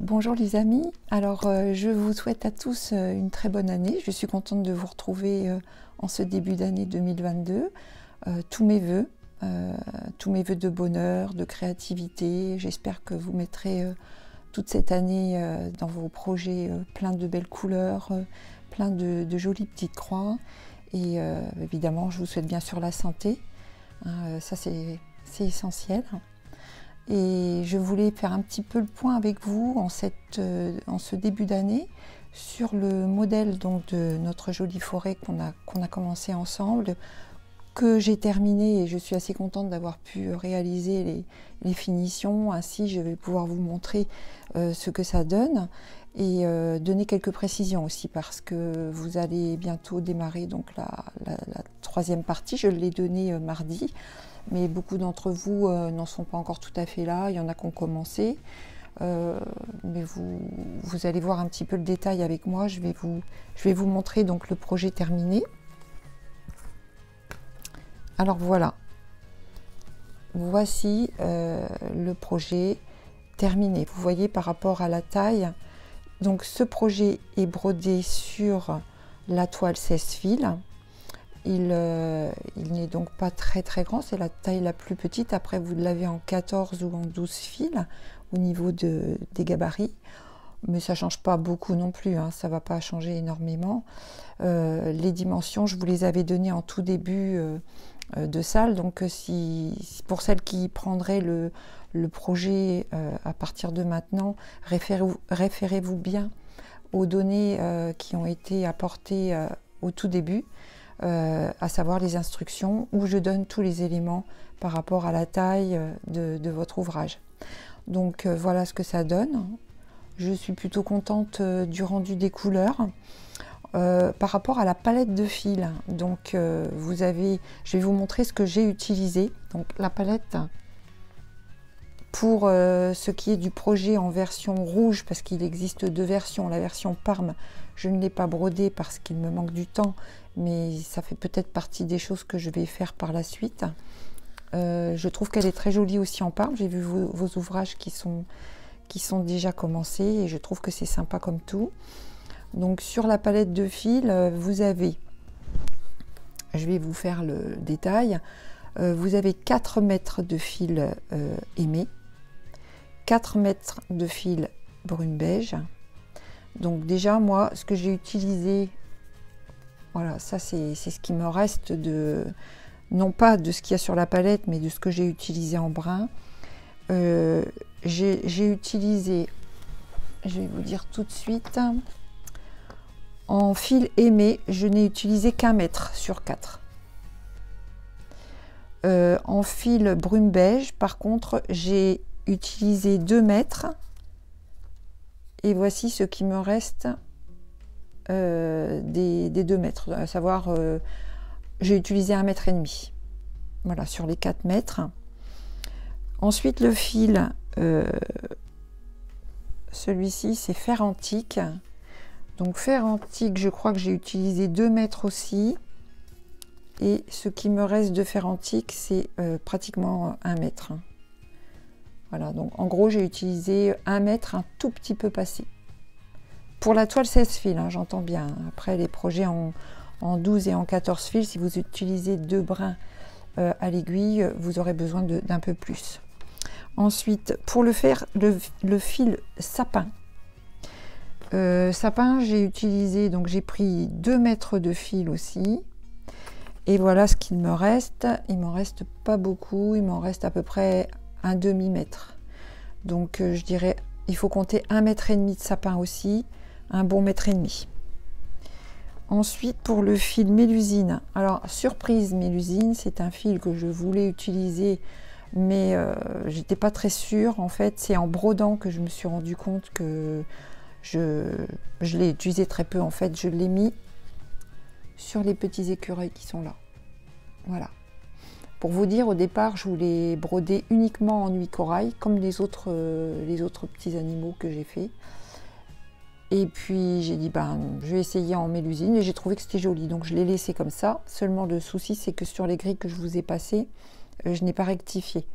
Bonjour les amis, je vous souhaite à tous une très bonne année. Je suis contente de vous retrouver en ce début d'année 2022. Tous mes vœux de bonheur, de créativité. J'espère que vous mettrez toute cette année dans vos projets plein de belles couleurs, plein de jolies petites croix. Et évidemment, je vous souhaite bien sûr la santé. Ça c'est essentiel. Et je voulais faire un petit peu le point avec vous en ce début d'année sur le modèle donc, de notre jolie forêt qu'on a commencé ensemble, que j'ai terminé et je suis assez contente d'avoir pu réaliser les finitions. Ainsi, je vais pouvoir vous montrer ce que ça donne et donner quelques précisions aussi parce que vous allez bientôt démarrer donc la troisième partie. Je l'ai donnée mardi. Mais beaucoup d'entre vous n'en sont pas encore tout à fait là, il y en a qui ont commencé. Mais vous allez voir un petit peu le détail avec moi, je vais vous montrer donc le projet terminé. Alors voilà, voici le projet terminé. Vous voyez par rapport à la taille, donc ce projet est brodé sur la toile 16 fils. Il n'est donc pas très grand, c'est la taille la plus petite. Après, vous l'avez en 14 ou en 12 fils au niveau des gabarits. Mais ça ne change pas beaucoup non plus, hein, ça ne va pas changer énormément. Les dimensions, je vous les avais données en tout début de salle. Donc, pour celles qui prendraient le projet à partir de maintenant, référez-vous bien aux données qui ont été apportées au tout début. À savoir les instructions où je donne tous les éléments par rapport à la taille de votre ouvrage. Donc voilà ce que ça donne. Je suis plutôt contente du rendu des couleurs. Par rapport à la palette de fils, donc je vais vous montrer ce que j'ai utilisé. Donc la palette pour ce qui est du projet en version rouge, parce qu'il existe deux versions. La version Parme, je ne l'ai pas brodée parce qu'il me manque du temps, mais ça fait peut-être partie des choses que je vais faire par la suite. Je trouve qu'elle est très jolie aussi en Parme. J'ai vu vos ouvrages qui sont déjà commencés et je trouve que c'est sympa comme tout. Donc sur la palette de fils, vous avez, je vais vous faire le détail, vous avez 4 mètres de fil aimé, 4 mètres de fil brune beige. Donc déjà moi ce que j'ai utilisé, voilà, ça c'est ce qui me reste non pas de ce qu'il y a sur la palette, mais de ce que j'ai utilisé en brun. J'ai utilisé, je vais vous dire tout de suite, en fil aimé, je n'ai utilisé qu'1 mètre sur 4. En fil brume beige, par contre, j'ai utilisé 2 mètres. Et voici ce qui me reste des 2 mètres, à savoir, j'ai utilisé 1,5 mètre. Voilà, sur les 4 mètres. Ensuite, le fil, celui-ci, c'est fer antique. Donc, fer antique, je crois que j'ai utilisé 2 mètres aussi. Et ce qui me reste de fer antique, c'est pratiquement 1 mètre. Voilà, donc en gros, j'ai utilisé 1 mètre, un tout petit peu passé. Pour la toile 16 fils, hein, j'entends bien. Après, les projets en 12 et en 14 fils, si vous utilisez 2 brins à l'aiguille, vous aurez besoin d'un peu plus. Ensuite, pour le fil sapin. Sapin, j'ai utilisé, donc j'ai pris 2 mètres de fil aussi. Et voilà ce qu'il me reste. Il m'en reste pas beaucoup, il m'en reste à peu près un demi-mètre. Donc je dirais, il faut compter 1,5 mètre de sapin aussi, un bon 1,5 mètre. Ensuite, pour le fil Mélusine, alors surprise, Mélusine, c'est un fil que je voulais utiliser, mais j'étais pas très sûre. En fait, c'est en brodant que je me suis rendu compte que je l'ai utilisé très peu. En fait, je l'ai mis sur les petits écureuils qui sont là. Voilà. Pour vous dire, au départ, je voulais broder uniquement en nuit corail, comme les autres petits animaux que j'ai fait. Et puis j'ai dit, je vais essayer en mélusine et j'ai trouvé que c'était joli. Donc je l'ai laissé comme ça. Seulement le souci, c'est que sur les grilles que je vous ai passées, je n'ai pas rectifié.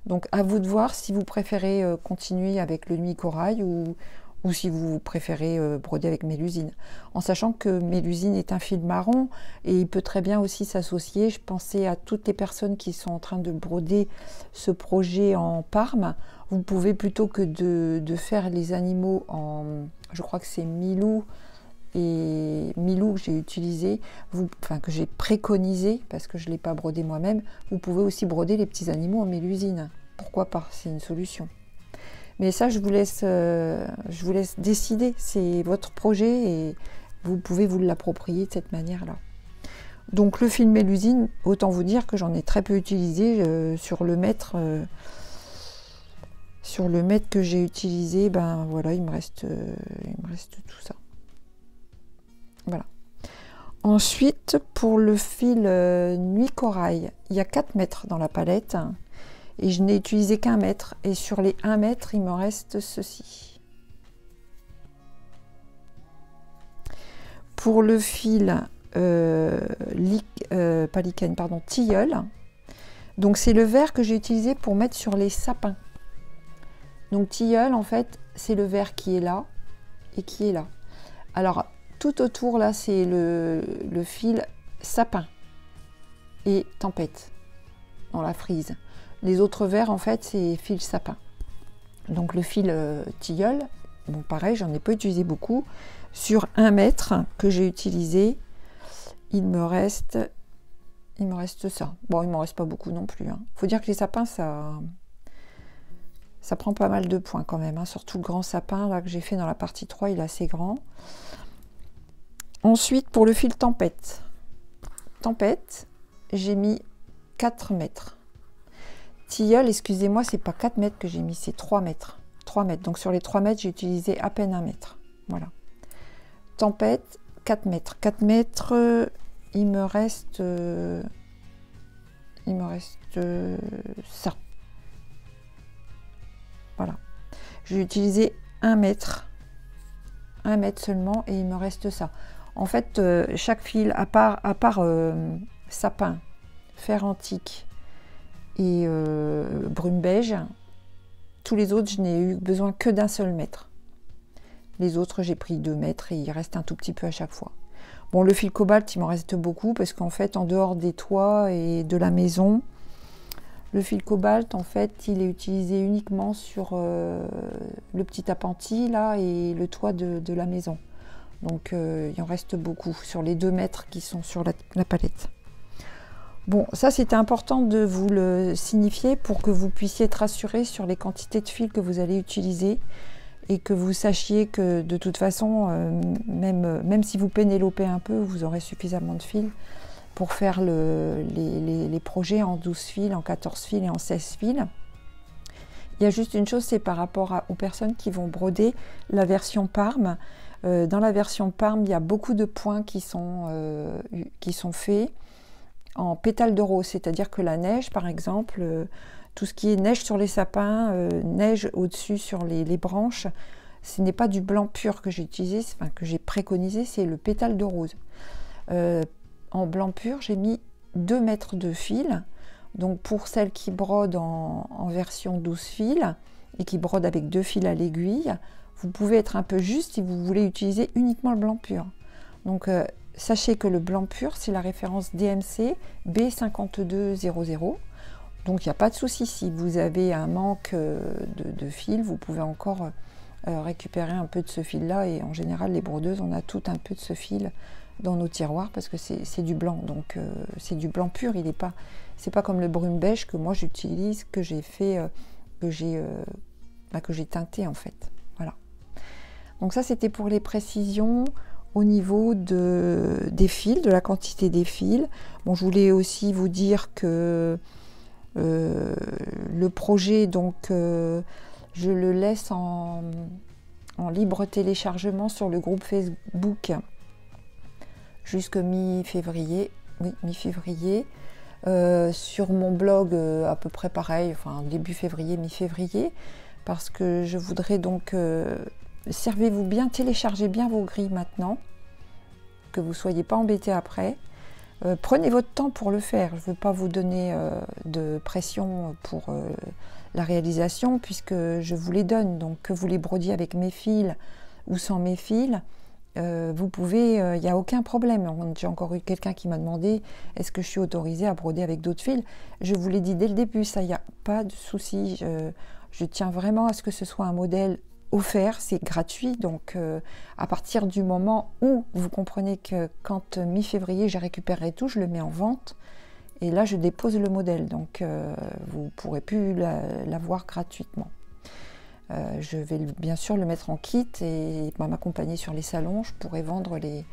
Donc à vous de voir si vous préférez continuer avec le nuit corail ou ou si vous préférez broder avec mélusine, en sachant que mélusine est un fil marron et il peut très bien aussi s'associer. Je pensais à toutes les personnes qui sont en train de broder ce projet en Parme. Vous pouvez, plutôt que de faire les animaux en, je crois que c'est Milou et Milou que j'ai utilisé, enfin que j'ai préconisé parce que je ne l'ai pas brodé moi-même, vous pouvez aussi broder les petits animaux en mélusine. Pourquoi pas, c'est une solution. Mais ça, je vous laisse décider. C'est votre projet et vous pouvez vous l'approprier de cette manière-là. Donc le fil mélusine, autant vous dire que j'en ai très peu utilisé sur le mètre. Sur le mètre que j'ai utilisé, ben voilà, il me reste tout ça. Voilà. Ensuite, pour le fil nuit corail, il y a 4 mètres dans la palette. Et je n'ai utilisé qu'un mètre. Et sur les 1 mètre, il me reste ceci. Pour le fil pas lichen, pardon, tilleul. Donc c'est le vert que j'ai utilisé pour mettre sur les sapins. Donc tilleul, en fait, c'est le vert qui est là et qui est là. Alors tout autour là, c'est le fil sapin et tempête dans la frise. Les autres verts, en fait, c'est fil sapin. Donc le fil tilleul, bon pareil, j'en ai pas utilisé beaucoup. Sur 1 mètre que j'ai utilisé, il me reste ça. Bon, il m'en reste pas beaucoup non plus. Faut dire que les sapins, ça prend pas mal de points quand même. Surtout le grand sapin là que j'ai fait dans la partie 3, il est assez grand. Ensuite, pour le fil tempête. Tempête, j'ai mis 4 mètres. Tilleul, excusez-moi, c'est pas 4 mètres que j'ai mis, c'est 3 mètres. 3 mètres. Donc sur les 3 mètres, j'ai utilisé à peine 1 mètre. Voilà. Tempête, 4 mètres. 4 mètres, il me reste ça. Voilà. J'ai utilisé 1 mètre. 1 mètre seulement et il me reste ça. En fait, chaque fil, à part sapin, fer antique et brume beige, tous les autres, je n'ai eu besoin que d'un seul mètre. Les autres, j'ai pris 2 mètres et il reste un tout petit peu à chaque fois. Bon, le fil cobalt, il m'en reste beaucoup parce qu'en fait, en dehors des toits et de la maison, le fil cobalt, en fait, il est utilisé uniquement sur le petit appentis là et le toit de la maison. Donc, il en reste beaucoup sur les 2 mètres qui sont sur la palette. Bon, ça c'était important de vous le signifier pour que vous puissiez être rassuré sur les quantités de fils que vous allez utiliser et que vous sachiez que de toute façon, même si vous pénélopez un peu, vous aurez suffisamment de fils pour faire les projets en 12 fils, en 14 fils et en 16 fils. Il y a juste une chose, c'est par rapport aux personnes qui vont broder la version Parme. Dans la version Parme, il y a beaucoup de points qui sont faits en pétales de rose, c'est-à-dire que la neige, par exemple, tout ce qui est neige sur les sapins, neige au-dessus sur les branches, ce n'est pas du blanc pur que j'ai utilisé, enfin, que j'ai préconisé, c'est le pétale de rose. En blanc pur, j'ai mis 2 mètres de fil. Donc pour celles qui brodent en version 12 fils et qui brodent avec 2 fils à l'aiguille, vous pouvez être un peu juste si vous voulez utiliser uniquement le blanc pur. Donc sachez que le blanc pur, c'est la référence DMC B5200. Donc il n'y a pas de souci, si vous avez un manque de fil, vous pouvez encore récupérer un peu de ce fil-là. Et en général, les brodeuses, on a tout un peu de ce fil dans nos tiroirs parce que c'est du blanc. Donc c'est du blanc pur, c'est pas comme le brume beige que moi j'utilise, que j'ai fait, que j'ai teinté en fait. Voilà. Donc ça c'était pour les précisions au niveau des fils, de la quantité des fils. Bon, je voulais aussi vous dire que le projet, donc je le laisse en libre téléchargement sur le groupe Facebook jusqu'à mi-février. Oui, mi-février. Sur mon blog à peu près pareil, enfin début février, mi-février, parce que je voudrais donc servez-vous bien, téléchargez bien vos grilles maintenant, que vous ne soyez pas embêtés après. Prenez votre temps pour le faire, je ne veux pas vous donner de pression pour la réalisation, puisque je vous les donne. Donc que vous les brodiez avec mes fils ou sans mes fils, vous pouvez, il n'y a aucun problème. J'ai encore eu quelqu'un qui m'a demandé est-ce que je suis autorisée à broder avec d'autres fils. Je vous l'ai dit dès le début, ça, il n'y a pas de souci. Je tiens vraiment à ce que ce soit un modèle offert, c'est gratuit. Donc à partir du moment où vous comprenez que quand mi-février j'ai récupéré tout, je le mets en vente et là je dépose le modèle. Donc vous ne pourrez plus l'avoir gratuitement. Je vais bien sûr le mettre en kit et m'accompagner sur les salons. Je pourrais vendre les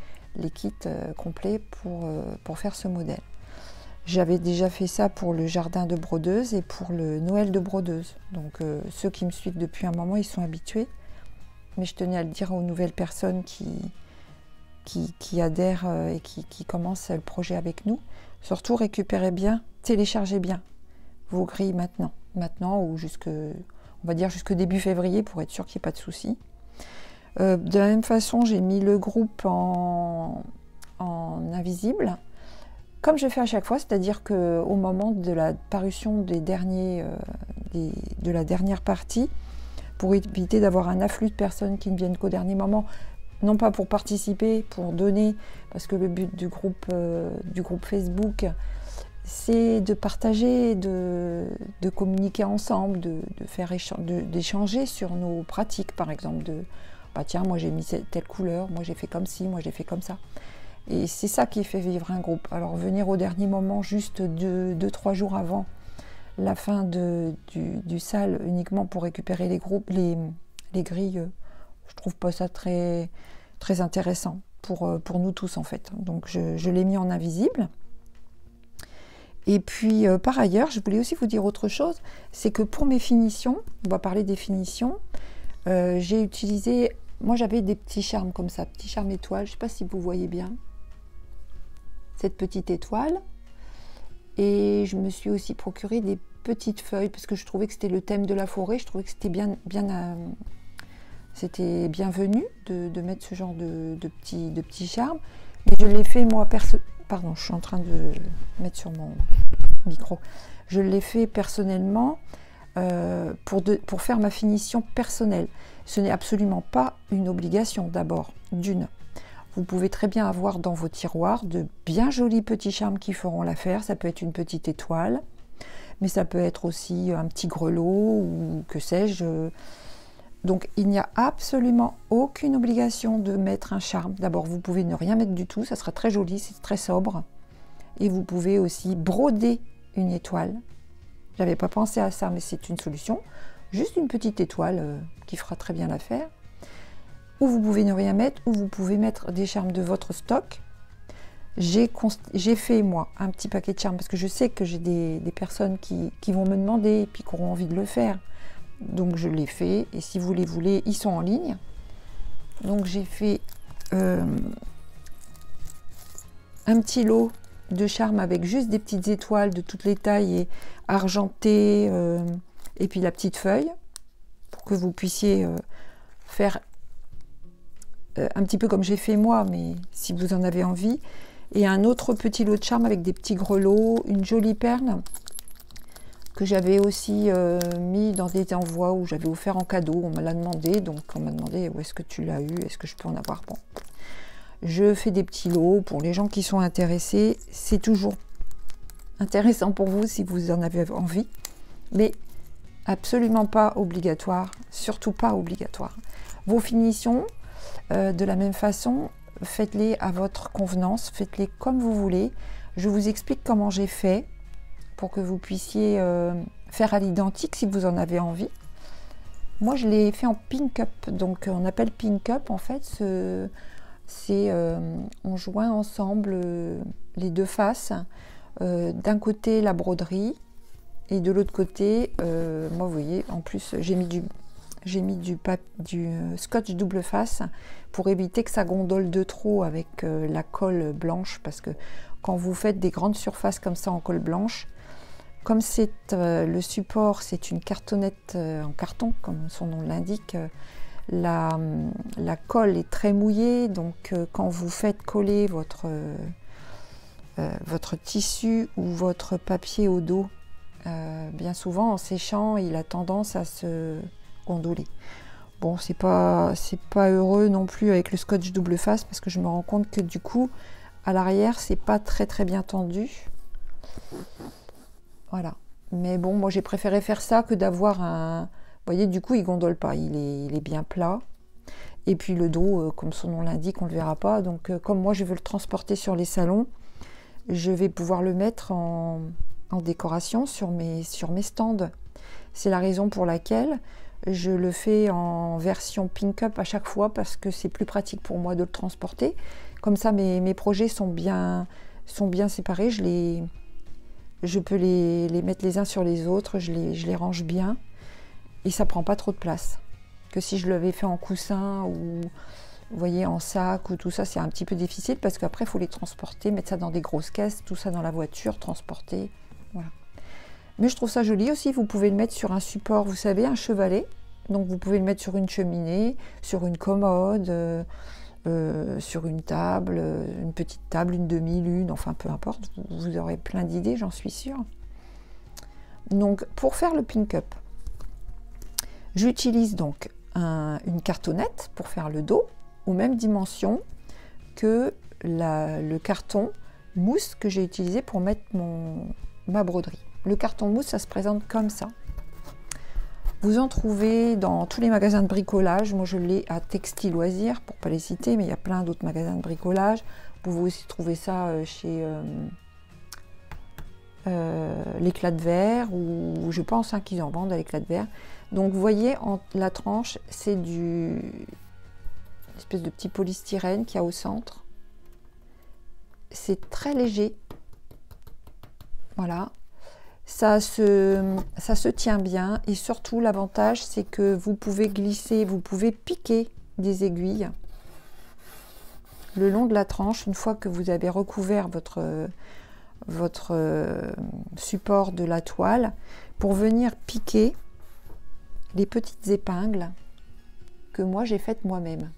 kits complets pour faire ce modèle. J'avais déjà fait ça pour le jardin de brodeuse et pour le Noël de brodeuse. Donc ceux qui me suivent depuis un moment, ils sont habitués. Mais je tenais à le dire aux nouvelles personnes qui adhèrent et qui commencent le projet avec nous. Surtout récupérez bien, téléchargez bien vos grilles maintenant. Maintenant ou on va dire jusque début février pour être sûr qu'il n'y ait pas de soucis. De la même façon, j'ai mis le groupe en invisible, comme je fais à chaque fois, c'est-à-dire qu'au moment de la parution de la dernière partie, pour éviter d'avoir un afflux de personnes qui ne viennent qu'au dernier moment, non pas pour participer, pour donner, parce que le but du groupe Facebook, c'est de partager, de communiquer ensemble, d'échanger sur nos pratiques, par exemple, bah tiens, moi j'ai mis telle couleur, moi j'ai fait comme ci, moi j'ai fait comme ça. Et c'est ça qui fait vivre un groupe. Alors venir au dernier moment, juste 2-3 jours avant la fin du sale, uniquement pour récupérer les grilles, je trouve pas ça très, très intéressant pour nous tous en fait. Donc je l'ai mis en invisible. Et puis par ailleurs, je voulais aussi vous dire autre chose, c'est que pour mes finitions, on va parler des finitions, j'ai utilisé, moi j'avais des petits charmes comme ça, petits charmes étoiles, je ne sais pas si vous voyez bien cette petite étoile, et je me suis aussi procuré des petites feuilles, parce que je trouvais que c'était le thème de la forêt, je trouvais que c'était c'était bienvenu de mettre ce genre de petits charmes, mais je l'ai fait moi pardon, je suis en train de mettre sur mon micro. Je l'ai fait personnellement pour faire ma finition personnelle. Ce n'est absolument pas une obligation d'abord, d'une. Vous pouvez très bien avoir dans vos tiroirs de bien jolis petits charmes qui feront l'affaire. Ça peut être une petite étoile, mais ça peut être aussi un petit grelot ou que sais-je. Donc il n'y a absolument aucune obligation de mettre un charme. D'abord, vous pouvez ne rien mettre du tout, ça sera très joli, c'est très sobre. Et vous pouvez aussi broder une étoile. J'avais pas pensé à ça, mais c'est une solution. Juste une petite étoile qui fera très bien l'affaire. Ou vous pouvez ne rien mettre, ou vous pouvez mettre des charmes de votre stock. J'ai fait moi un petit paquet de charmes, parce que je sais que j'ai des personnes qui vont me demander et puis qui auront envie de le faire. Donc je l'ai fait, et si vous les voulez, ils sont en ligne. Donc j'ai fait un petit lot de charmes avec juste des petites étoiles de toutes les tailles et argentées, et puis la petite feuille, pour que vous puissiez faire un petit peu comme j'ai fait moi, mais si vous en avez envie. Et un autre petit lot de charmes avec des petits grelots, une jolie perle, que j'avais aussi mis dans des envois où j'avais offert en cadeau. On me l'a demandé, donc on m'a demandé où est-ce que tu l'as eu, est-ce que je peux en avoir. Bon, je fais des petits lots pour les gens qui sont intéressés. C'est toujours intéressant pour vous si vous en avez envie, mais absolument pas obligatoire, surtout pas obligatoire. Vos finitions, de la même façon, faites-les à votre convenance, faites-les comme vous voulez. Je vous explique comment j'ai fait pour que vous puissiez faire à l'identique si vous en avez envie. Moi, je l'ai fait en pink up. Donc, on appelle pink up, en fait, c'est on joint ensemble les deux faces. D'un côté, la broderie, et de l'autre côté, moi, vous voyez, en plus, j'ai mis du scotch double face pour éviter que ça gondole de trop avec la colle blanche, parce que quand vous faites des grandes surfaces comme ça en colle blanche, comme c'est le support, c'est une cartonnette en carton, comme son nom l'indique, la colle est très mouillée, donc quand vous faites coller votre tissu ou votre papier au dos, bien souvent en séchant, il a tendance à se gondoler. Bon, c'est pas heureux non plus avec le scotch double face parce que je me rends compte que du coup, à l'arrière, c'est pas très bien tendu. Voilà. Mais bon, moi j'ai préféré faire ça que d'avoir un... Vous voyez, du coup, il gondole pas, il est bien plat. Et puis le dos, comme son nom l'indique, on ne le verra pas. Donc comme moi je veux le transporter sur les salons, je vais pouvoir le mettre en décoration sur mes stands. C'est la raison pour laquelle je le fais en version Pink Up à chaque fois parce que c'est plus pratique pour moi de le transporter. Comme ça, mes projets sont bien séparés. Je peux les mettre les uns sur les autres, je les range bien et ça prend pas trop de place. Que si je l'avais fait en coussin ou vous voyez en sac ou tout ça, c'est un petit peu difficile parce qu'après il faut les transporter, mettre ça dans des grosses caisses, tout ça dans la voiture, transporter, voilà. Mais je trouve ça joli aussi, vous pouvez le mettre sur un support, vous savez, un chevalet. Donc vous pouvez le mettre sur une cheminée, sur une commode, sur une table, une petite table, une demi-lune, enfin peu importe, vous aurez plein d'idées, j'en suis sûre. Donc pour faire le Pink Up, j'utilise donc une cartonnette pour faire le dos, aux mêmes dimensions que le carton mousse que j'ai utilisé pour mettre ma broderie. Le carton mousse, ça se présente comme ça. Vous en trouvez dans tous les magasins de bricolage. Moi, je l'ai à Textile Loisirs, pour ne pas les citer, mais il y a plein d'autres magasins de bricolage. Vous pouvez aussi trouver ça chez l'Éclat de Verre, ou je pense qu'ils en vendent à l'Éclat de Verre. Donc, vous voyez, la tranche, c'est une espèce de petit polystyrène qu'il y a au centre. C'est très léger. Voilà. Ça se tient bien et surtout l'avantage c'est que vous pouvez glisser, vous pouvez piquer des aiguilles le long de la tranche une fois que vous avez recouvert votre support de la toile pour venir piquer les petites épingles que moi j'ai faites moi-même.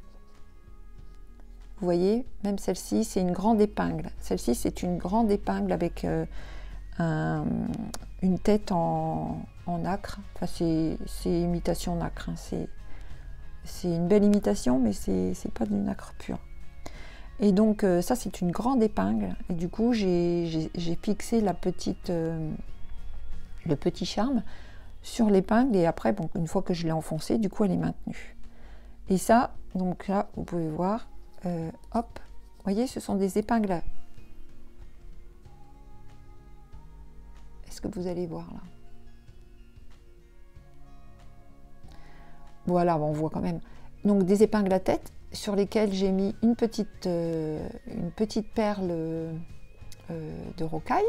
Vous voyez, même celle-ci c'est une grande épingle. Celle-ci c'est une grande épingle avec une tête en nacre, enfin c'est imitation nacre, hein. C'est une belle imitation mais c'est pas du nacre pur. Et donc ça c'est une grande épingle et du coup j'ai fixé le petit charme sur l'épingle et après bon, une fois que je l'ai enfoncé, du coup elle est maintenue. Et ça, donc là vous pouvez voir, hop, vous voyez ce sont des épingles. Est-ce que vous allez voir là? Voilà, on voit quand même. Donc des épingles à tête sur lesquelles j'ai mis une petite perle de rocaille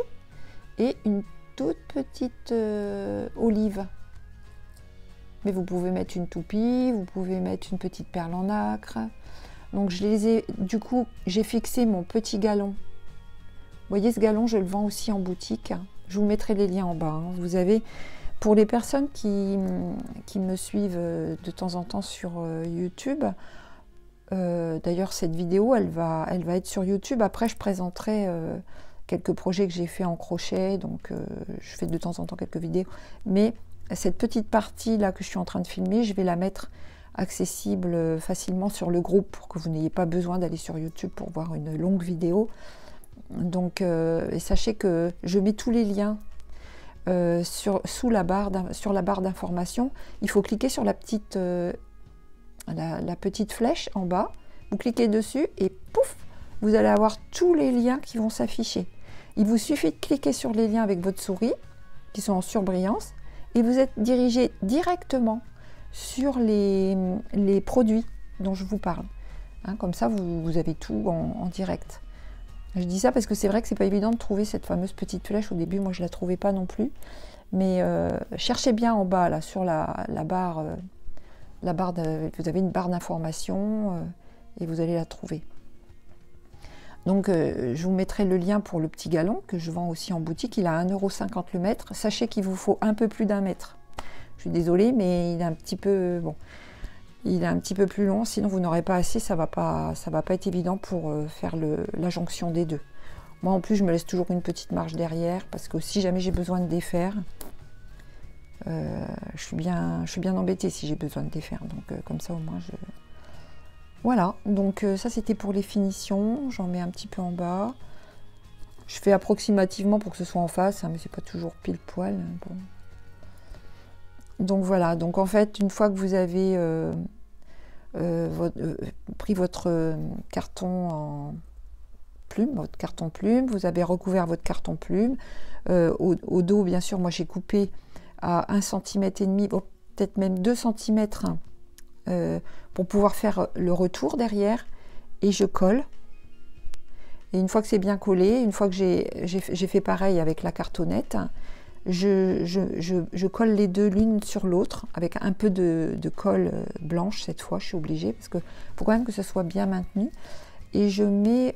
et une toute petite olive. Mais vous pouvez mettre une toupie, vous pouvez mettre une petite perle en nacre. Donc je les ai, du coup, j'ai fixé mon petit galon. Vous voyez ce galon, je le vends aussi en boutique. Je vous mettrai les liens en bas. Hein. Vous avez, pour les personnes qui me suivent de temps en temps sur YouTube, d'ailleurs cette vidéo, elle va être sur YouTube. Après, je présenterai quelques projets que j'ai fait en crochet. Donc, je fais de temps en temps quelques vidéos. Mais cette petite partie là que je suis en train de filmer, je vais la mettre accessible facilement sur le groupe pour que vous n'ayez pas besoin d'aller sur YouTube pour voir une longue vidéo. Donc, et sachez que je mets tous les liens sur la barre d'information. Il faut cliquer sur la petite flèche en bas. Vous cliquez dessus et pouf, vous allez avoir tous les liens qui vont s'afficher. Il vous suffit de cliquer sur les liens avec votre souris, qui sont en surbrillance, et vous êtes dirigé directement sur les produits dont je vous parle. Hein, comme ça, vous avez tout en direct. Je dis ça parce que c'est vrai que c'est pas évident de trouver cette fameuse petite flèche. Au début, moi, je la trouvais pas non plus. Mais cherchez bien en bas, là, sur la barre. Vous avez une barre d'information et vous allez la trouver. Donc, je vous mettrai le lien pour le petit galon que je vends aussi en boutique. Il a 1,50 € le mètre. Sachez qu'il vous faut un peu plus d'1 mètre. Je suis désolée, mais il est un petit peu... Bon, il est un petit peu plus long, sinon vous n'aurez pas assez, ça va pas être évident pour faire la jonction des deux. Moi en plus je me laisse toujours une petite marge derrière parce que si jamais j'ai besoin de défaire, je suis bien embêtée si j'ai besoin de défaire. Donc comme ça au moins je... Voilà, donc ça c'était pour les finitions. J'en mets un petit peu en bas. Je fais approximativement pour que ce soit en face, hein, mais c'est pas toujours pile poil. Bon. Donc voilà, donc en fait, une fois que vous avez pris votre carton en plume, votre carton plume, vous avez recouvert votre carton plume. Au dos, bien sûr, moi j'ai coupé à 1,5 cm, peut-être même 2 cm pour pouvoir faire le retour derrière, et je colle. Et une fois que c'est bien collé, une fois que j'ai fait pareil avec la cartonnette, je colle les deux l'une sur l'autre avec un peu de colle blanche cette fois, je suis obligée, parce que faut quand même que ça soit bien maintenu. Et je mets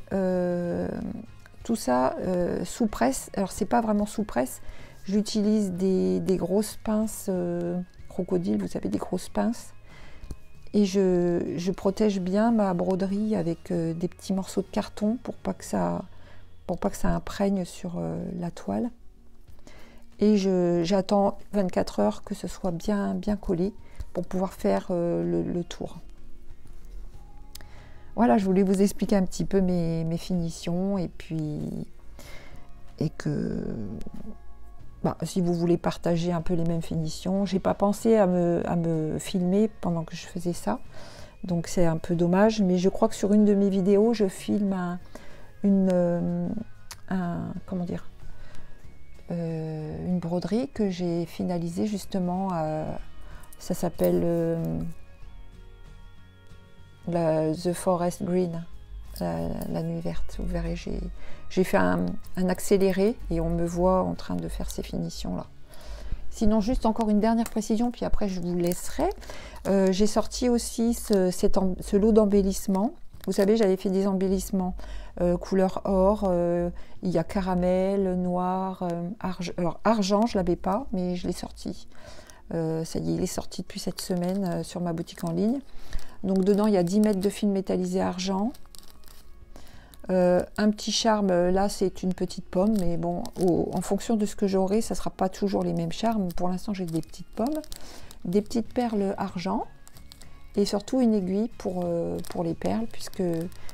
tout ça sous presse. Alors c'est pas vraiment sous presse, j'utilise des grosses pinces crocodile, vous savez, des grosses pinces. Et je protège bien ma broderie avec des petits morceaux de carton pour pas que ça imprègne sur la toile. Et j'attends 24 heures que ce soit bien collé pour pouvoir faire le tour. Voilà, je voulais vous expliquer un petit peu mes finitions, et que si vous voulez partager un peu les mêmes finitions, j'ai pas pensé à me filmer pendant que je faisais ça, donc c'est un peu dommage, mais je crois que sur une de mes vidéos, je filme comment dire, une broderie que j'ai finalisée justement, ça s'appelle The Forest Green, la nuit verte. Vous verrez, j'ai fait un accéléré et on me voit en train de faire ces finitions là. Sinon, juste encore une dernière précision, puis après je vous laisserai. J'ai sorti aussi ce lot d'embellissement. Vous savez, j'avais fait des embellissements couleur or, il y a caramel, noir, alors argent, je ne l'avais pas, mais je l'ai sorti. Ça y est, il est sorti depuis cette semaine sur ma boutique en ligne. Donc dedans, il y a 10 mètres de fil métallisé argent. Un petit charme, là c'est une petite pomme, mais bon, en fonction de ce que j'aurai, ça ne sera pas toujours les mêmes charmes. Pour l'instant, j'ai des petites pommes, des petites perles argent, et surtout une aiguille pour les perles, puisque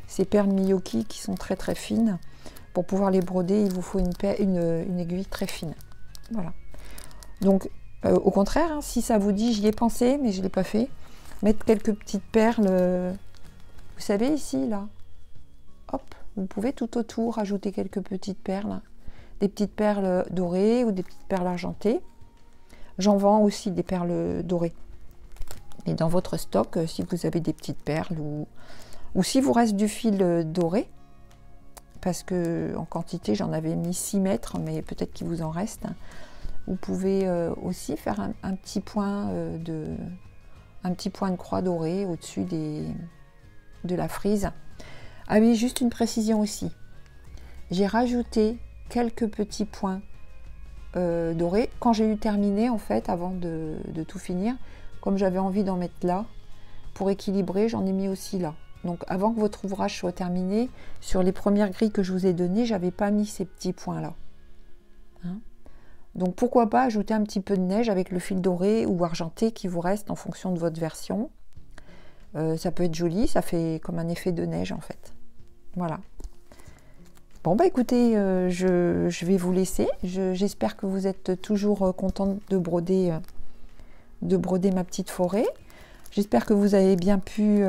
ces perles Miyoki qui sont très très fines, pour pouvoir les broder, il vous faut une aiguille très fine. Voilà. Donc, au contraire, hein, si ça vous dit, j'y ai pensé, mais je ne l'ai pas fait, mettre quelques petites perles, vous savez, ici, là, hop, vous pouvez tout autour ajouter quelques petites perles, des petites perles dorées ou des petites perles argentées. J'en vends aussi des perles dorées. Et dans votre stock, si vous avez des petites perles ou si vous reste du fil doré, parce que en quantité j'en avais mis 6 mètres, mais peut-être qu'il vous en reste, vous pouvez aussi faire un petit point de croix dorée au-dessus de la frise. Ah oui, juste une précision aussi. J'ai rajouté quelques petits points dorés quand j'ai eu terminé, en fait, avant de tout finir. Comme j'avais envie d'en mettre là, pour équilibrer, j'en ai mis aussi là. Donc avant que votre ouvrage soit terminé, sur les premières grilles que je vous ai données, j'avais pas mis ces petits points là. Hein? Donc pourquoi pas ajouter un petit peu de neige avec le fil doré ou argenté qui vous reste en fonction de votre version. Ça peut être joli, ça fait comme un effet de neige en fait. Voilà. Bon bah écoutez, je vais vous laisser. J'espère que vous êtes toujours contente de broder ma petite forêt. J'espère que vous avez bien pu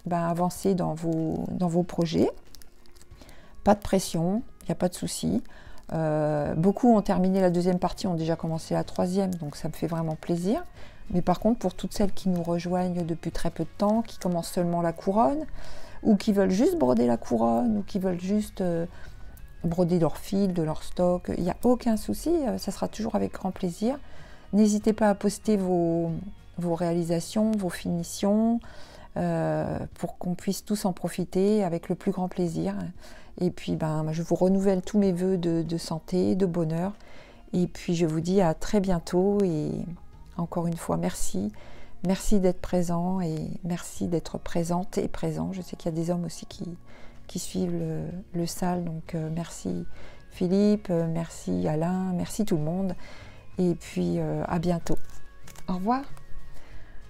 avancer dans vos projets. Pas de pression, il n'y a pas de souci. Beaucoup ont terminé la deuxième partie, ont déjà commencé la troisième, donc ça me fait vraiment plaisir. Mais par contre, pour toutes celles qui nous rejoignent depuis très peu de temps, qui commencent seulement la couronne, ou qui veulent juste broder la couronne, ou qui veulent juste broder leur fil, de leur stock, il n'y a aucun souci, ça sera toujours avec grand plaisir. N'hésitez pas à poster vos réalisations, vos finitions, pour qu'on puisse tous en profiter avec le plus grand plaisir. Et puis, je vous renouvelle tous mes vœux de santé, de bonheur. Et puis, je vous dis à très bientôt. Et encore une fois, merci. Merci d'être présent et merci d'être présente et présent. Je sais qu'il y a des hommes aussi qui suivent le salle. Donc, merci Philippe, merci Alain, merci tout le monde. Et puis à bientôt. Au revoir.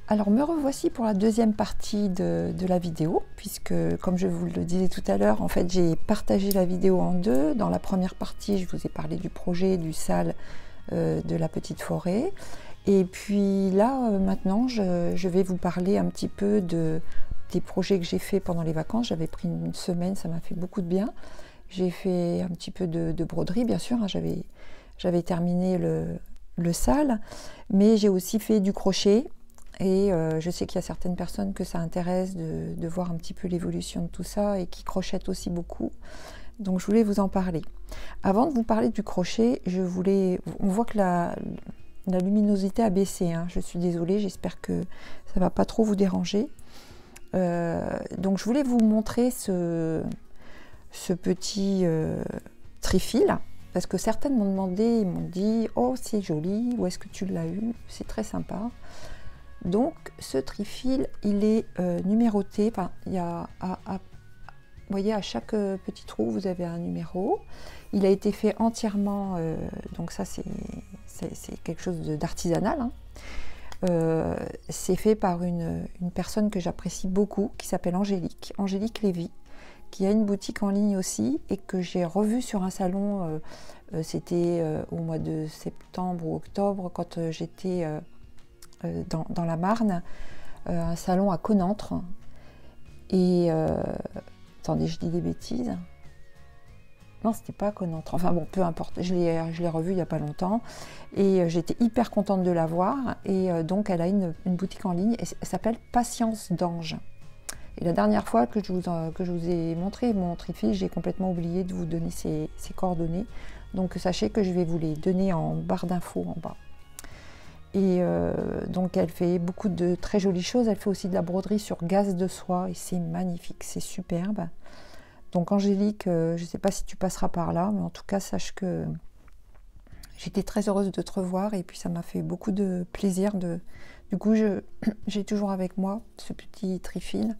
Alors me revoici pour la deuxième partie de la vidéo, puisque comme je vous le disais tout à l'heure, en fait j'ai partagé la vidéo en deux. Dans la première partie, je vous ai parlé du projet du salle de la petite forêt. Et puis là, maintenant, je vais vous parler un petit peu des projets que j'ai fait pendant les vacances. J'avais pris une semaine, ça m'a fait beaucoup de bien. J'ai fait un petit peu de broderie, bien sûr, hein, j'avais terminé le salle, mais j'ai aussi fait du crochet. Et je sais qu'il y a certaines personnes que ça intéresse de voir un petit peu l'évolution de tout ça et qui crochettent aussi beaucoup. Donc je voulais vous en parler. Avant de vous parler du crochet, on voit que la luminosité a baissé, hein. Je suis désolée, j'espère que ça ne va pas trop vous déranger. Donc je voulais vous montrer ce petit trifil, parce que certaines m'ont demandé, ils m'ont dit « Oh, c'est joli, où est-ce que tu l'as eu? C'est très sympa ». Donc ce trifil, il est numéroté, enfin, il y a vous voyez, à chaque petit trou, vous avez un numéro. Il a été fait entièrement, donc ça c'est quelque chose d'artisanal, hein. C'est fait par une personne que j'apprécie beaucoup, qui s'appelle Angélique Lévy, qui a une boutique en ligne aussi, et que j'ai revue sur un salon, c'était au mois de septembre ou octobre, quand j'étais dans la Marne, un salon à Connantre. Et attendez, je dis des bêtises. Non, c'était pas à Connantre. Enfin bon, peu importe. Je l'ai revue il n'y a pas longtemps. Et j'étais hyper contente de la voir. Et donc, elle a une boutique en ligne. Et elle s'appelle Patience d'Ange. Et la dernière fois que je vous ai montré mon trifil, j'ai complètement oublié de vous donner ses coordonnées. Donc, sachez que je vais vous les donner en barre d'infos en bas. Et donc elle fait beaucoup de très jolies choses. Elle fait aussi de la broderie sur gaze de soie et c'est magnifique, c'est superbe. Donc Angélique, je ne sais pas si tu passeras par là, mais en tout cas sache que j'étais très heureuse de te revoir et puis ça m'a fait beaucoup de plaisir. Du coup, j'ai toujours avec moi ce petit trifil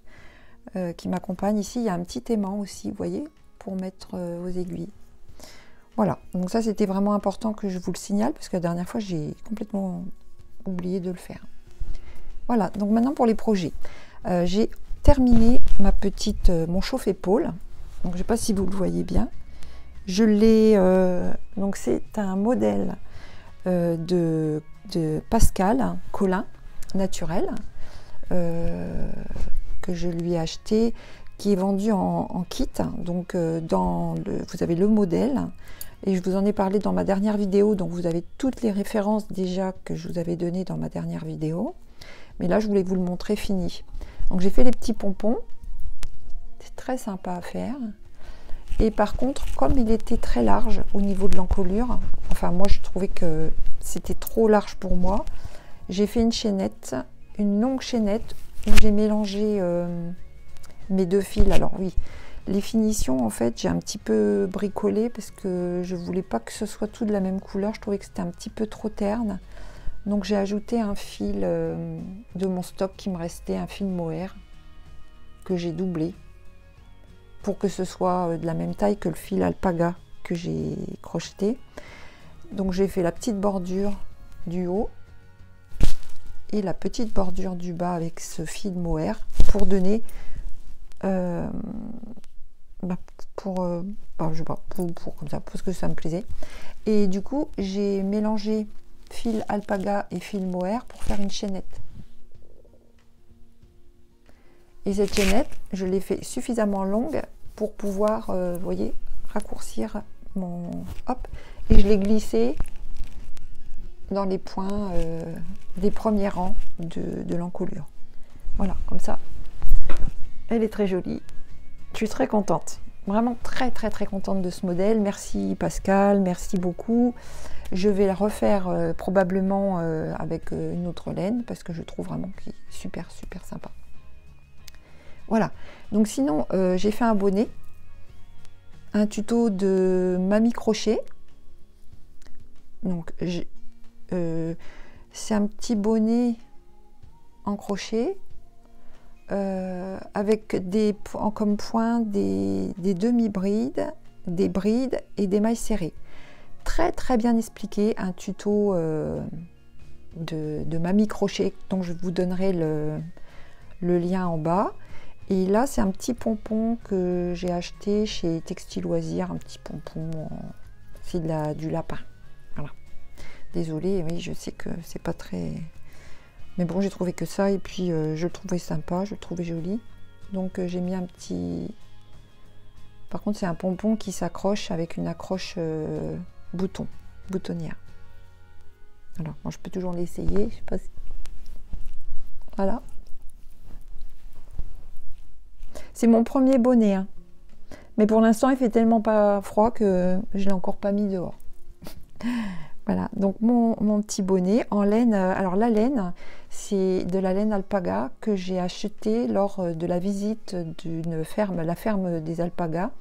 qui m'accompagne. Ici, il y a un petit aimant aussi, vous voyez, pour mettre aux aiguilles. Voilà, donc ça c'était vraiment important que je vous le signale parce que la dernière fois j'ai complètement oublié de le faire. Voilà, donc maintenant pour les projets. J'ai terminé mon chauffe-épaule. Donc je ne sais pas si vous le voyez bien. Je l'ai, donc c'est un modèle de Pascal Colin naturel que je lui ai acheté, qui est vendu en kit. Donc vous avez le modèle. Et je vous en ai parlé dans ma dernière vidéo, donc vous avez toutes les références déjà que je vous avais données dans ma dernière vidéo. Mais là, je voulais vous le montrer fini. Donc j'ai fait les petits pompons. C'est très sympa à faire. Et par contre, comme il était très large au niveau de l'encolure, enfin moi je trouvais que c'était trop large pour moi, j'ai fait une chaînette, une longue chaînette où j'ai mélangé mes deux fils. Alors oui, les finitions, en fait, j'ai un petit peu bricolé parce que je voulais pas que ce soit tout de la même couleur. Je trouvais que c'était un petit peu trop terne. Donc j'ai ajouté un fil de mon stock qui me restait, un fil mohair que j'ai doublé pour que ce soit de la même taille que le fil alpaga que j'ai crocheté. Donc j'ai fait la petite bordure du haut et la petite bordure du bas avec ce fil mohair pour donner je sais pas, comme ça, parce que ça me plaisait. Et du coup, j'ai mélangé fil alpaga et fil mohair pour faire une chaînette. Et cette chaînette, je l'ai fait suffisamment longue pour pouvoir, vous voyez, raccourcir mon... Hop, et je l'ai glissé dans les points des premiers rangs de l'encolure. Voilà, comme ça. Elle est très jolie. Je suis très contente. Vraiment très contente de ce modèle. Merci Pascal, merci beaucoup. Je vais la refaire probablement avec une autre laine parce que je trouve vraiment qu'il est super sympa. Voilà. Donc sinon, j'ai fait un bonnet, un tuto de Mamie Crochet. Donc c'est un petit bonnet en crochet avec comme point des demi-brides, des brides et des mailles serrées. très bien expliqué, un tuto de Mamie Crochet, donc je vous donnerai le lien en bas. Et là, c'est un petit pompon que j'ai acheté chez Textile Loisirs, un petit pompon, c'est du lapin. Voilà. Désolée, oui, je sais que c'est pas très... Mais bon, j'ai trouvé que ça, et puis je le trouvais sympa, je le trouvais joli. Donc j'ai mis un petit... Par contre, c'est un pompon qui s'accroche avec une accroche boutonnière. Alors, moi, je peux toujours l'essayer, je sais pas si... Voilà. C'est mon premier bonnet, hein. Mais pour l'instant, il fait tellement pas froid que je l'ai encore pas mis dehors. Voilà, donc mon petit bonnet en laine. Alors la laine, c'est de la laine alpaga que j'ai acheté lors de la visite d'une ferme, la ferme des alpagas,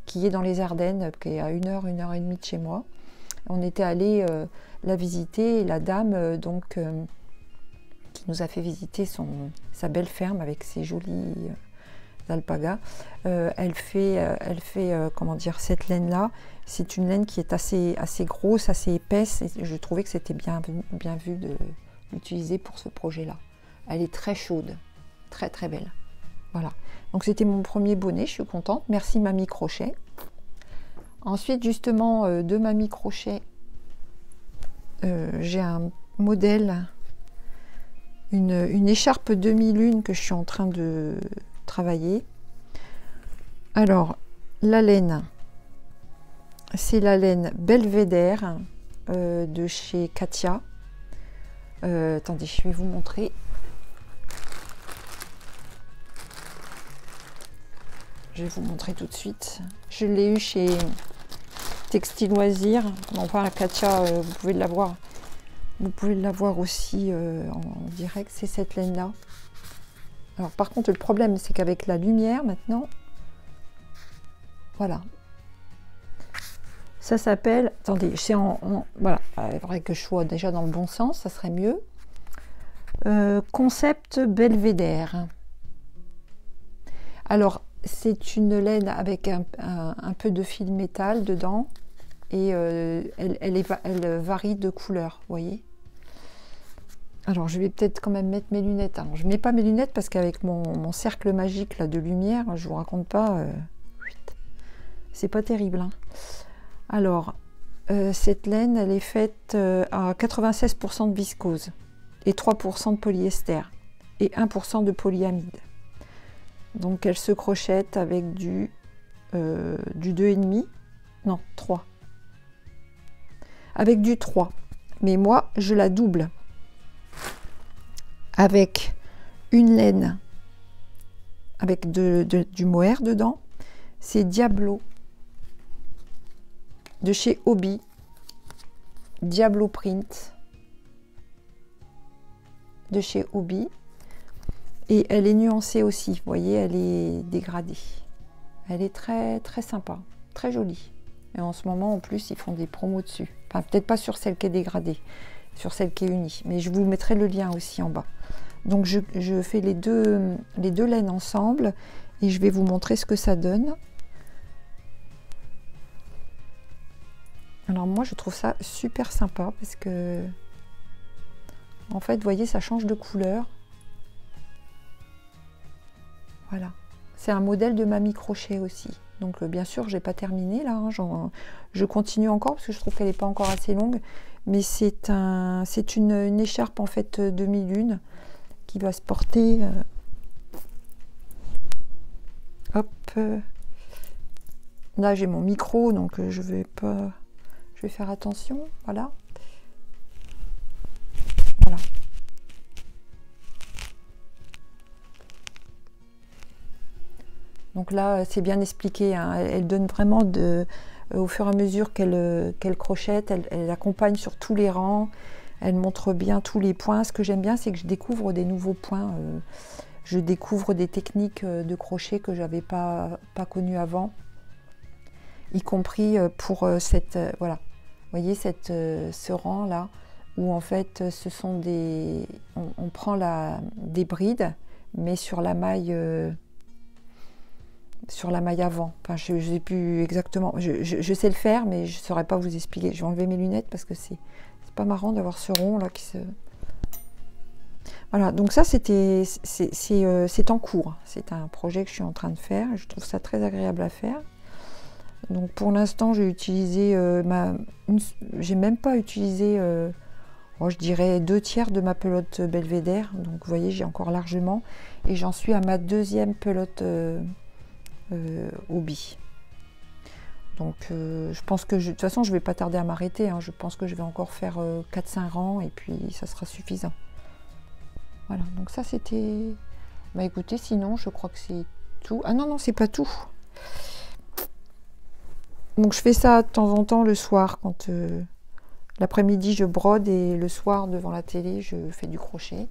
qui est dans les Ardennes, qui est à 1 heure et demie de chez moi. On était allé la visiter, et la dame qui nous a fait visiter sa belle ferme avec ses jolis alpagas, elle fait comment dire, cette laine là, c'est une laine qui est assez grosse, assez épaisse, et je trouvais que c'était bien vu de l'utiliser pour ce projet là. Elle est très chaude, très belle. Voilà, donc c'était mon premier bonnet, je suis contente. Merci Mamie Crochet. Ensuite, justement, de Mamie Crochet, j'ai un modèle, une écharpe demi-lune que je suis en train de travailler. Alors, la laine, c'est la laine Belvédère de chez Katia. Attendez, je vais vous montrer. Je vais vous montrer tout de suite. Je l'ai eu chez Textile Loisirs. Enfin, Katia, vous pouvez l'avoir. Vous pouvez l'avoir aussi en direct. C'est cette laine-là. Alors, par contre, le problème, c'est qu'avec la lumière, maintenant, voilà. Ça s'appelle... Attendez, c'est voilà. Il faudrait que je sois déjà dans le bon sens, ça serait mieux. Concept Belvédère. Alors, c'est une laine avec un peu de fil métal dedans. Et elle varie de couleur, vous voyez. Alors, je vais peut-être quand même mettre mes lunettes. Alors, je ne mets pas mes lunettes parce qu'avec mon cercle magique là, de lumière, je ne vous raconte pas... c'est pas terrible, hein. Alors, cette laine, elle est faite à 96% de viscose et 3% de polyester et 1% de polyamide. Donc, elle se crochette avec du 2,5, non, 3. Avec du 3. Mais moi, je la double avec une laine avec du mohair dedans. C'est Diablo de chez Hobby, Diablo Print de chez Hobby, et elle est nuancée aussi, vous voyez, elle est dégradée, elle est très sympa, très jolie, et en ce moment en plus ils font des promos dessus, enfin peut-être pas sur celle qui est dégradée, sur celle qui est unie, mais je vous mettrai le lien aussi en bas. Donc je fais les deux laines ensemble et je vais vous montrer ce que ça donne. Alors moi je trouve ça super sympa parce que en fait vous voyez ça change de couleur. Voilà, c'est un modèle de Mamie Crochet aussi. Donc bien sûr j'ai pas terminé là, hein, je continue encore parce que je trouve qu'elle n'est pas encore assez longue. Mais c'est une écharpe en fait demi-lune qui va se porter. Hop, là j'ai mon micro donc je vais faire attention, voilà. Voilà. Donc là, c'est bien expliqué, hein. Elle donne vraiment au fur et à mesure qu'elle crochette, elle accompagne sur tous les rangs, elle montre bien tous les points. Ce que j'aime bien, c'est que je découvre des nouveaux points. Je découvre des techniques de crochet que je n'avais pas connues avant, y compris pour cette... voilà. Vous voyez ce rang là où en fait ce sont on prend des brides mais sur la maille sur la maille avant. Enfin, je ne sais plus exactement. Je sais le faire, mais je ne saurais pas vous expliquer. Je vais enlever mes lunettes parce que c'est pas marrant d'avoir ce rond là qui se... Voilà, donc ça c'est en cours. C'est un projet que je suis en train de faire. Je trouve ça très agréable à faire. Donc pour l'instant, j'ai utilisé j'ai même pas utilisé, je dirais 2/3 de ma pelote belvédère. Donc vous voyez, j'ai encore largement. Et j'en suis à ma deuxième pelote hobby. Donc je pense que de toute façon, je vais pas tarder à m'arrêter. Hein. Je pense que je vais encore faire 4-5 rangs et puis ça sera suffisant. Voilà, donc ça c'était... Bah écoutez, sinon je crois que c'est tout. Ah non, non, c'est pas tout. Donc je fais ça de temps en temps le soir, quand l'après-midi je brode et le soir devant la télé je fais du crochet.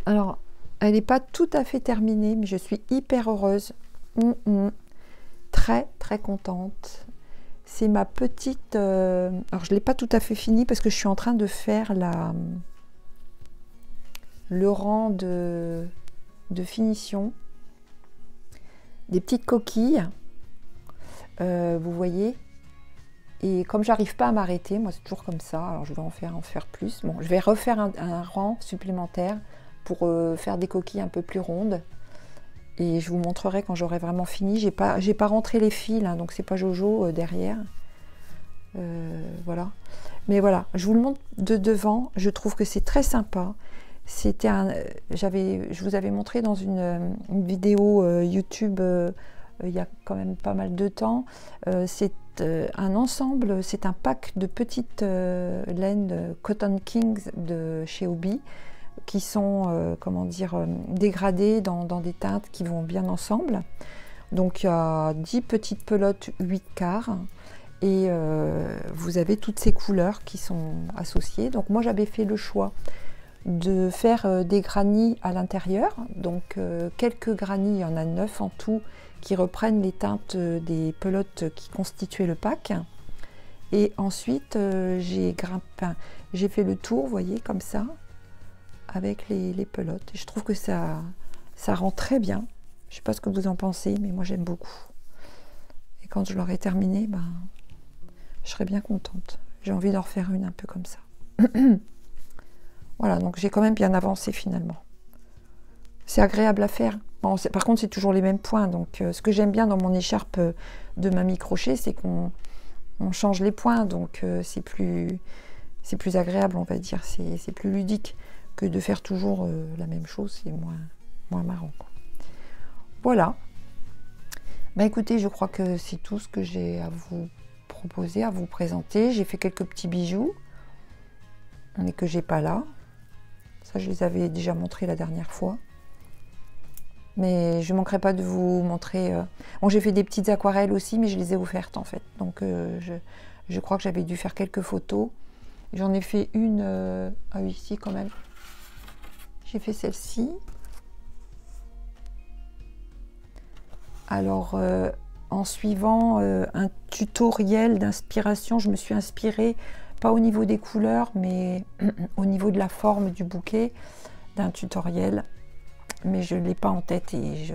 Alors, elle n'est pas tout à fait terminée, mais je suis hyper heureuse. Très très contente. C'est ma petite... alors je ne l'ai pas tout à fait finie parce que je suis en train de faire le rang de finition des petites coquilles, vous voyez, et comme j'arrive pas à m'arrêter, moi c'est toujours comme ça, alors je vais en faire plus. Bon, je vais refaire un rang supplémentaire pour faire des coquilles un peu plus rondes et je vous montrerai quand j'aurai vraiment fini. J'ai pas rentré les fils, hein, donc c'est pas Jojo derrière, voilà. Mais voilà, je vous le montre de devant, je trouve que c'est très sympa. C'était je vous avais montré dans une vidéo YouTube il y a quand même pas mal de temps. C'est un ensemble, c'est un pack de petites laines Cotton Kings de chez Hobbii qui sont, comment dire, dégradées dans des teintes qui vont bien ensemble. Donc il y a 10 petites pelotes 8 quarts et vous avez toutes ces couleurs qui sont associées. Donc moi j'avais fait le choix de faire des granits à l'intérieur, donc quelques granits, il y en a 9 en tout, qui reprennent les teintes des pelotes qui constituaient le pack. Et ensuite j'ai fait le tour, vous voyez, comme ça, avec les pelotes. Et je trouve que ça rend très bien. Je ne sais pas ce que vous en pensez, mais moi j'aime beaucoup. Et quand je l'aurai terminé, ben, je serai bien contente. J'ai envie d'en refaire une un peu comme ça. Voilà, donc j'ai quand même bien avancé finalement. C'est agréable à faire. Bon, par contre, c'est toujours les mêmes points. Donc, ce que j'aime bien dans mon écharpe de mamie crochet, c'est qu'on change les points. Donc, c'est plus agréable, on va dire. C'est plus ludique que de faire toujours la même chose. C'est moins marrant, quoi. Voilà. Bah, écoutez, je crois que c'est tout ce que j'ai à vous proposer, à vous présenter. J'ai fait quelques petits bijoux, mais que j'ai pas là. Ça, je les avais déjà montrés la dernière fois. Mais je ne manquerai pas de vous montrer... Bon, j'ai fait des petites aquarelles aussi, mais je les ai offertes en fait. Donc, je crois que j'avais dû faire quelques photos. J'en ai fait une... ah oui, ici quand même. J'ai fait celle-ci. Alors, en suivant un tutoriel d'inspiration, je me suis inspirée, pas au niveau des couleurs, mais au niveau de la forme du bouquet, d'un tutoriel. Mais je ne l'ai pas en tête et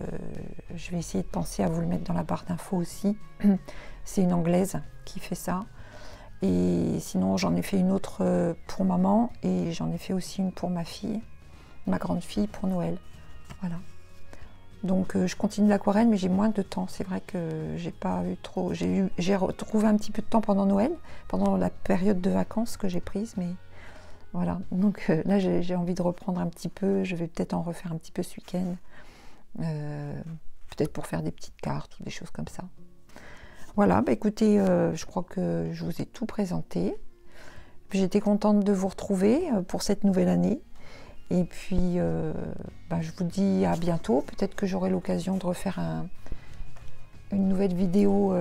je vais essayer de penser à vous le mettre dans la barre d'infos aussi. C'est une Anglaise qui fait ça. Et sinon, j'en ai fait une autre pour maman et j'en ai fait aussi une pour ma fille, ma grande fille, pour Noël. Voilà. Donc, je continue l'aquarelle, mais j'ai moins de temps. C'est vrai que j'ai pas eu trop... J'ai retrouvé un petit peu de temps pendant Noël, pendant la période de vacances que j'ai prise, mais... Voilà, donc là j'ai envie de reprendre un petit peu, je vais peut-être en refaire un petit peu ce week-end, peut-être pour faire des petites cartes ou des choses comme ça. Voilà, bah écoutez, je crois que je vous ai tout présenté. J'étais contente de vous retrouver pour cette nouvelle année. Et puis, bah, je vous dis à bientôt. Peut-être que j'aurai l'occasion de refaire une nouvelle vidéo,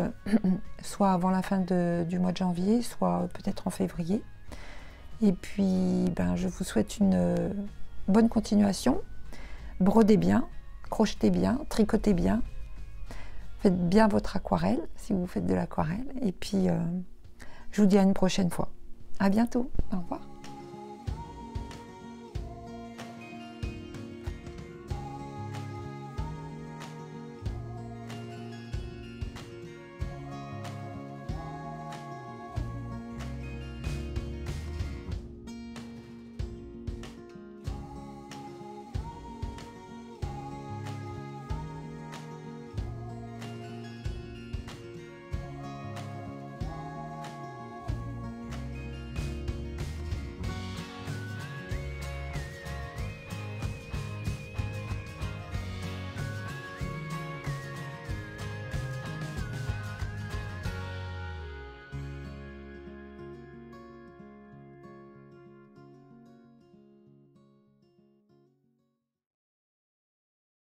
soit avant la fin du mois de janvier, soit peut-être en février. Et puis, ben, je vous souhaite une bonne continuation. Brodez bien, crochetez bien, tricotez bien. Faites bien votre aquarelle, si vous faites de l'aquarelle. Et puis, je vous dis à une prochaine fois. À bientôt. Au revoir.